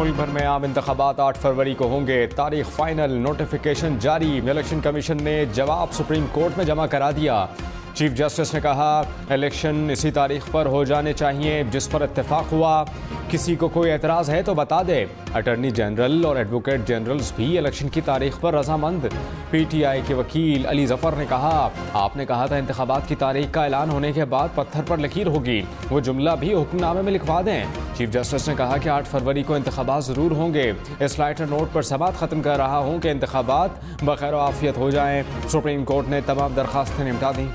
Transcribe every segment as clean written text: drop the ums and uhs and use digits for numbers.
मुल्क भर में आम इंतखाबात 8 फरवरी को होंगे। तारीख फाइनल, नोटिफिकेशन जारी। इलेक्शन कमीशन ने जवाब सुप्रीम कोर्ट में जमा करा दिया। चीफ जस्टिस ने कहा इलेक्शन इसी तारीख पर हो जाने चाहिए जिस पर इत्तेफाक हुआ। किसी को कोई एतराज़ है तो बता दे। अटॉर्नी जनरल और एडवोकेट जनरल्स भी इलेक्शन की तारीख पर रजामंद। पीटीआई के वकील अली जफर ने कहा आपने कहा था इंतखाबात की तारीख का ऐलान होने के बाद पत्थर पर लकीर होगी, वो जुमला भी हुक्मनामे में लिखवा दें। चीफ जस्टिस ने कहा कि 8 फरवरी को इंतखाबात ज़रूर होंगे। इस लाइटर नोट पर समात ख़त्म कर रहा हूँ कि इंतखाबात बखैर आफियत हो जाएं। सुप्रीम कोर्ट ने तमाम दरख्वास्तें निपटा दी।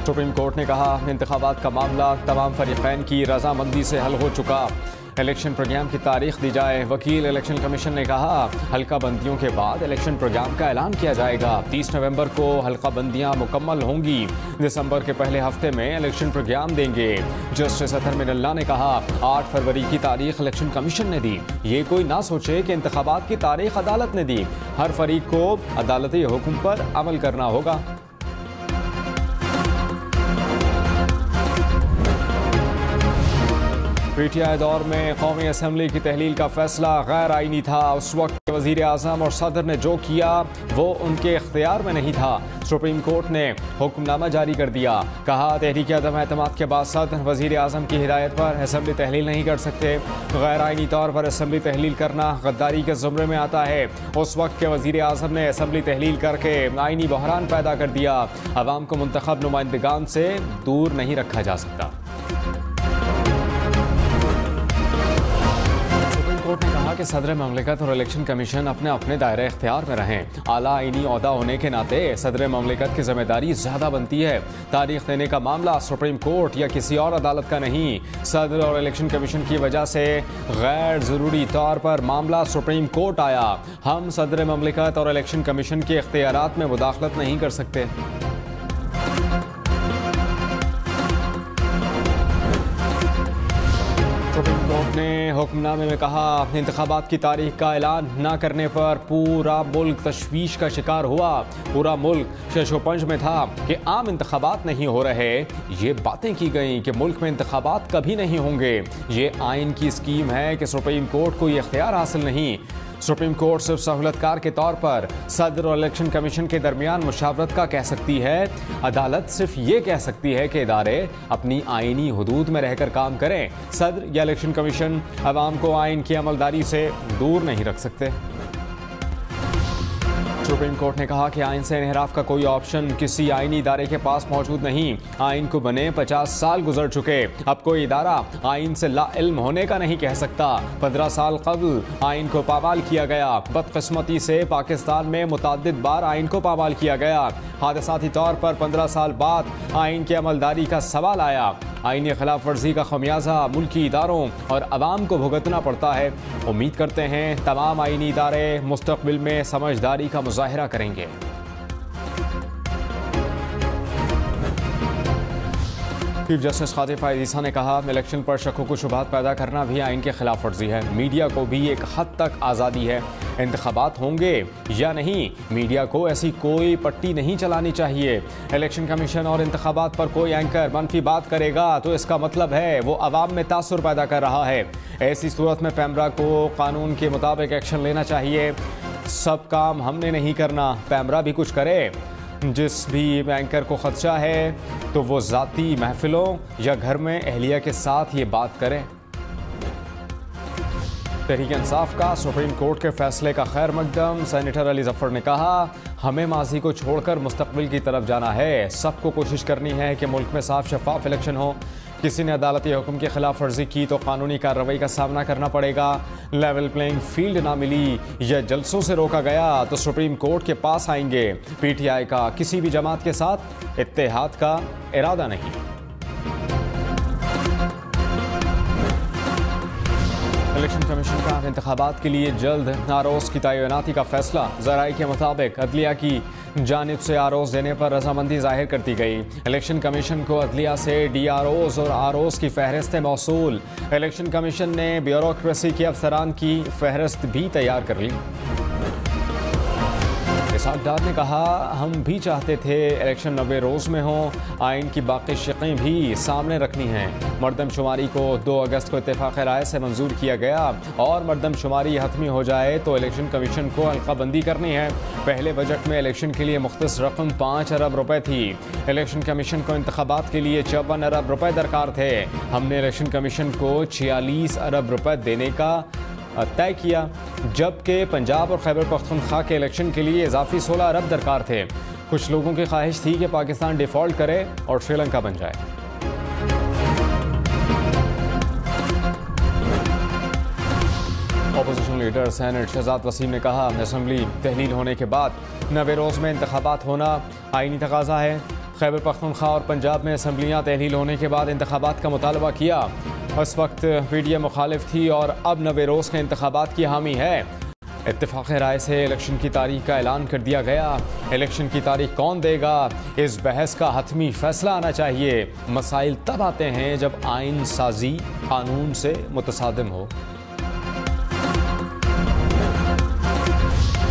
सुप्रीम कोर्ट ने कहा इंतखाबात का मामला तमाम फरीक़ैन की रजामंदी से हल हो चुका। इलेक्शन प्रोग्राम की तारीख दी जाए। वकील इलेक्शन कमीशन ने कहा हल्का बंदियों के बाद इलेक्शन प्रोग्राम का ऐलान किया जाएगा। 30 नवंबर को हल्का बंदियां मुकम्मल होंगी। दिसंबर के पहले हफ्ते में इलेक्शन प्रोग्राम देंगे। जस्टिस अतहर मिनल्ला ने कहा 8 फरवरी की तारीख इलेक्शन कमीशन ने दी। ये कोई ना सोचे कि इंतखाबात की तारीख अदालत ने दी। हर फरीक को अदालती हुक्म पर अमल करना होगा। पीटीआई दौर में कौमी असम्बली की तहलील का फैसला गैर आईनी था। उस वक्त वज़ीर आज़म और सदर ने जो किया वो उनके इख्तियार में नहीं था। सुप्रीम कोर्ट ने हुक्मनामा जारी कर दिया। कहा तहरीक अदम एतमाद के बाद सदर वज़ीर आज़म की हिदायत पर असम्बली तहलील नहीं कर सकते। गैर आईनी तौर पर असम्बली तहलील करना गद्दारी के ज़ुमरे में आता है। उस वक्त के वज़ीर आज़म ने असम्बली तहलील करके आईनी बहरान पैदा कर दिया। अवाम को मुंतखब नुमाइंदगान से दूर नहीं रखा जा सकता। कोर्ट ने कहा कि सदर ममलिकत और इलेक्शन कमीशन अपने अपने दायरे इख्तियार में रहें। आला आईनी ओहदा होने के नाते सदर ममलिकत की जिम्मेदारी ज़्यादा बनती है। तारीख देने का मामला सुप्रीम कोर्ट या किसी और अदालत का नहीं। सदर और इलेक्शन कमीशन की वजह से गैर ज़रूरी तौर पर मामला सुप्रीम कोर्ट आया। हम सदर ममलिकत और इलेक्शन कमीशन के इख्तियारात में मुदाखलत नहीं कर सकते। सुप्रीम कोर्ट ने हुक्मनामे में कहा इंतखाबात की तारीख का ऐलान न करने पर पूरा मुल्क तशवीश का शिकार हुआ। पूरा मुल्क शशोपंज में था कि आम इंतखाबात नहीं हो रहे। ये बातें की गई कि मुल्क में इंतखाबात कभी नहीं होंगे। ये आइन की स्कीम है कि सुप्रीम कोर्ट को ये इख्तियार हासिल नहीं। सुप्रीम कोर्ट सिर्फ सहूलतकार के तौर पर सदर और इलेक्शन कमीशन के दरमियान मुशावरत का कह सकती है। अदालत सिर्फ ये कह सकती है कि इदारे अपनी आइनी हुदूद में रहकर काम करें। सदर या इलेक्शन कमीशन अवाम को आइन की अमलदारी से दूर नहीं रख सकते। सुप्रीम कोर्ट ने कहा कि आइन से इनहराफ का कोई ऑप्शन किसी आइनी इदारे के पास मौजूद नहीं। आइन को बने 50 साल गुजर चुके। अब कोई इदारा आइन से लाइल्म होने का नहीं कह सकता। 15 साल कबल आइन को पामाल किया गया। बदकिस्मती से पाकिस्तान में मुतअद्दिद बार आइन को पामाल किया गया। हादसाती तौर पर 15 साल बाद आइन की अमलदारी का सवाल आया। आइनी खिलाफ वर्जी का खमियाजा मुल्की इदारों और अवाम को भुगतना पड़ता है। उम्मीद करते हैं तमाम आइनी इदारे मुस्तकबिल में समझदारी का मुजाहिरा करेंगे। चीफ जस्टिस कादिर फायद ईसा ने कहा इलेक्शन पर शक व शुबहात पैदा करना भी आइन के खिलाफ वर्जी है। मीडिया को भी एक हद तक आज़ादी है। इंतखाबात होंगे या नहीं, मीडिया को ऐसी कोई पट्टी नहीं चलानी चाहिए। इलेक्शन कमीशन और इंतखाबात पर कोई एंकर मनफी बात करेगा तो इसका मतलब है वो अवाम में तासुर पैदा कर रहा है। ऐसी सूरत में पैमरा को कानून के मुताबिक एक्शन लेना चाहिए। सब काम हमने नहीं करना, पैमरा भी कुछ करे। जिस भी एंकर को खदशा है तो वो ज़ाती महफिलों या घर में अहलिया के साथ ये बात करें। तहरीक इंसाफ का सुप्रीम कोर्ट के फैसले का खैर मकदम। सेनेटर अली जफर ने कहा हमें माजी को छोड़कर मुस्तकबिल की तरफ जाना है। सबको कोशिश करनी है कि मुल्क में साफ शफाफ इलेक्शन हो। किसी ने अदालती हुक्म की खिलाफ वर्जी की तो कानूनी कार्रवाई का सामना करना पड़ेगा। लेवल प्लेइंग फील्ड ना मिली या जलसों से रोका गया तो सुप्रीम कोर्ट के पास आएंगे। पीटीआई का किसी भी जमात के साथ इत्तेहाद का इरादा नहीं। इलेक्शन कमीशन का इंतखाबात के लिए जल्द आरोज़ की तैनाती का फैसला। ज़राए के मुताबिक अदलिया की जानिब से आरोज़ देने पर रजामंदी जाहिर कर दी गई। इलेक्शन कमीशन को अदलिया से DROs और ROs की फहरिस्तें मौसूल। इलेक्शन कमीशन ने ब्यूरोक्रेसी के अफसरान की फहरिस्त भी तैयार कर ली। इसहाक डार ने कहा, हम भी चाहते थे इलेक्शन 90 रोज़ में हों, आइन की बाकी शिकें भी सामने रखनी हैं। मरदमशुमारी को 2 अगस्त को इत्तेफाक राय से मंजूर किया गया और मरदमशुमारी हतमी हो जाए तो इलेक्शन कमीशन को हल्काबंदी करनी है। पहले बजट में इलेक्शन के लिए मुख्तस रकम 5 अरब रुपए थी। इलेक्शन कमीशन को इंतखाबात के लिए 54 अरब रुपए दरकार थे। हमने इलेक्शन कमीशन को 46 अरब रुपए देने का तय किया, जबकि पंजाब और खैबर पख्तूनख्वा के इलेक्शन के लिए इजाफी 16 अरब दरकार थे। कुछ लोगों की ख्वाहिश थी कि पाकिस्तान डिफ़ॉल्ट करे और श्रीलंका बन जाए। Opposition leader senate Shahzad Waseem ने कहा, असम्बली तहलील होने के बाद 90 रोज़ में इंतखाबात होना आईनी तकाजा है। खैबर पख्तूनख्वा और पंजाब में असम्बलियाँ तहलील होने के बाद इंतखाबात का मुतालबा किया। उस वक्त पीडीएम मुखालिफ थी और अब 90 रोज़ के इंतखाबात की हामी है। इत्तेफाक राय से इलेक्शन की तारीख का ऐलान कर दिया गया। इलेक्शन की तारीख कौन देगा, इस बहस का हतमी फैसला आना चाहिए। मसाइल तब आते हैं जब आइन साजी कानून से मुतसादिम हो।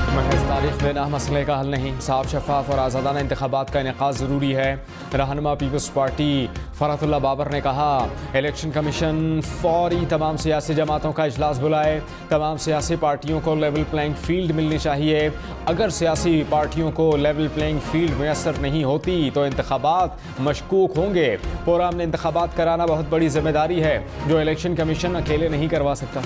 महज तारीख देना मसले का हल नहीं, साफ शफाफ और आज़ादाना इंतखाबात का इनेकाद ज़रूरी है। रहनुमा पीपल्स पार्टी फरहतुल्लाह बाबर ने कहा, इलेक्शन कमीशन फौरी तमाम सियासी जमातों का इजलास बुलाए। तमाम सियासी पार्टियों को लेवल प्लेइंग फील्ड मिलनी चाहिए। अगर सियासी पार्टियों को लेवल प्लेइंग फील्ड मैसर नहीं होती तो इंतखाबात मशकूक होंगे। पुरअमन इंतखाबात कराना बहुत बड़ी जिम्मेदारी है जो इलेक्शन कमीशन अकेले नहीं करवा सकता।